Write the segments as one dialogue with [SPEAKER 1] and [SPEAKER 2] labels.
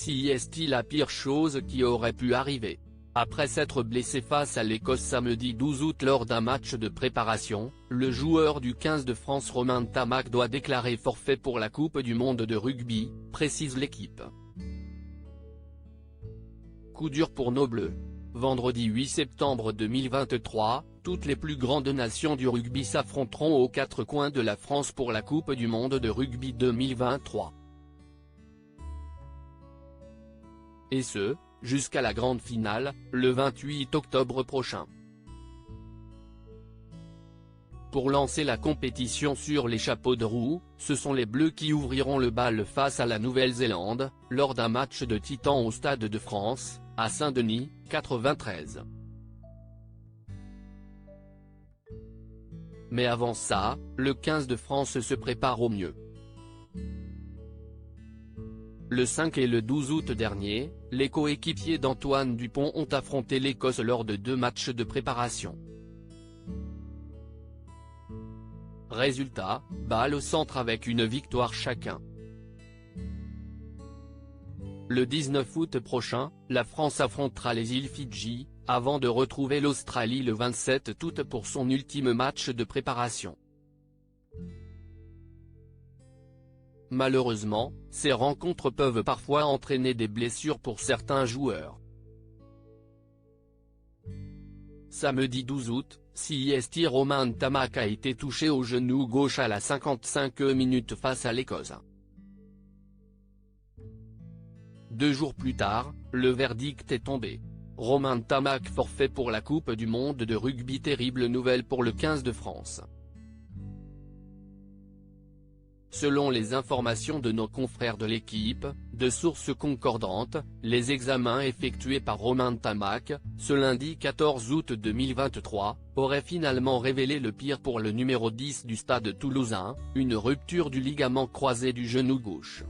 [SPEAKER 1] si est-il la pire chose qui aurait pu arriver. Après s'être blessé face à l'Écosse samedi 12 août lors d'un match de préparation, le joueur du 15 de France Romain Ntamack doit déclarer forfait pour la Coupe du monde de rugby, précise l'équipe. Coup dur pour nos Bleus. Vendredi 8 septembre 2023, toutes les plus grandes nations du rugby s'affronteront aux quatre coins de la France pour la Coupe du monde de rugby 2023. Et ce, jusqu'à la grande finale, le 28 octobre prochain. Pour lancer la compétition sur les chapeaux de roue, ce sont les Bleus qui ouvriront le bal face à la Nouvelle-Zélande, lors d'un match de titans au Stade de France, à Saint-Denis, 93. Mais avant ça, le 15 de France se prépare au mieux. Le 5 et le 12 août dernier, les coéquipiers d'Antoine Dupont ont affronté l'Écosse lors de 2 matchs de préparation. Résultat, balle au centre avec une victoire chacun. Le 19 août prochain, la France affrontera les îles Fidji, avant de retrouver l'Australie le 27 août pour son ultime match de préparation. Malheureusement, ces rencontres peuvent parfois entraîner des blessures pour certains joueurs. Samedi 12 août, CIST Romain Ntamack a été touché au genou gauche à la 55e minute face à l'Écosse. 2 jours plus tard, le verdict est tombé. Romain Ntamack forfait pour la Coupe du monde de rugby. Terrible nouvelle pour le 15 de France. Selon les informations de nos confrères de l'équipe, de sources concordantes, les examens effectués par Romain Ntamack, ce lundi 14 août 2023, auraient finalement révélé le pire pour le numéro 10 du stade toulousain, une rupture du ligament croisé du genou gauche.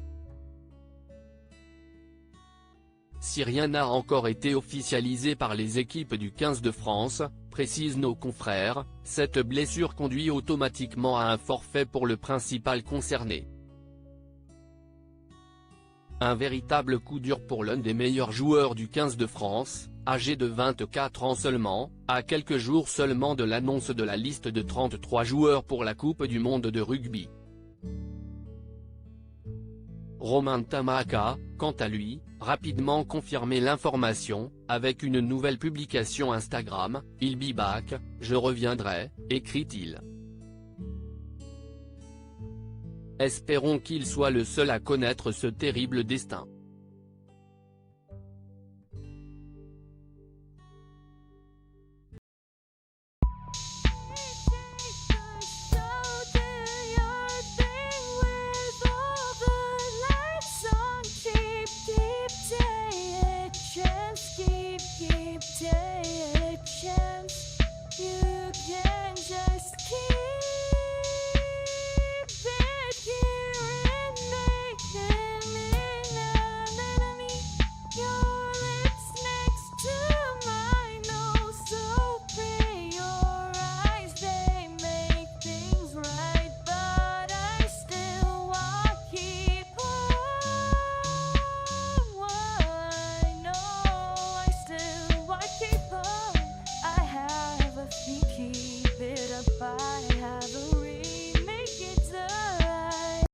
[SPEAKER 1] Si rien n'a encore été officialisé par les équipes du 15 de France, précisent nos confrères, cette blessure conduit automatiquement à un forfait pour le principal concerné. Un véritable coup dur pour l'un des meilleurs joueurs du 15 de France, âgé de 24 ans seulement, à quelques jours seulement de l'annonce de la liste de 33 joueurs pour la Coupe du monde de rugby. Romain Ntamack a, quant à lui, rapidement confirmé l'information, avec une nouvelle publication Instagram, « Il be back, je reviendrai », écrit-il. Espérons qu'il soit le seul à connaître ce terrible destin.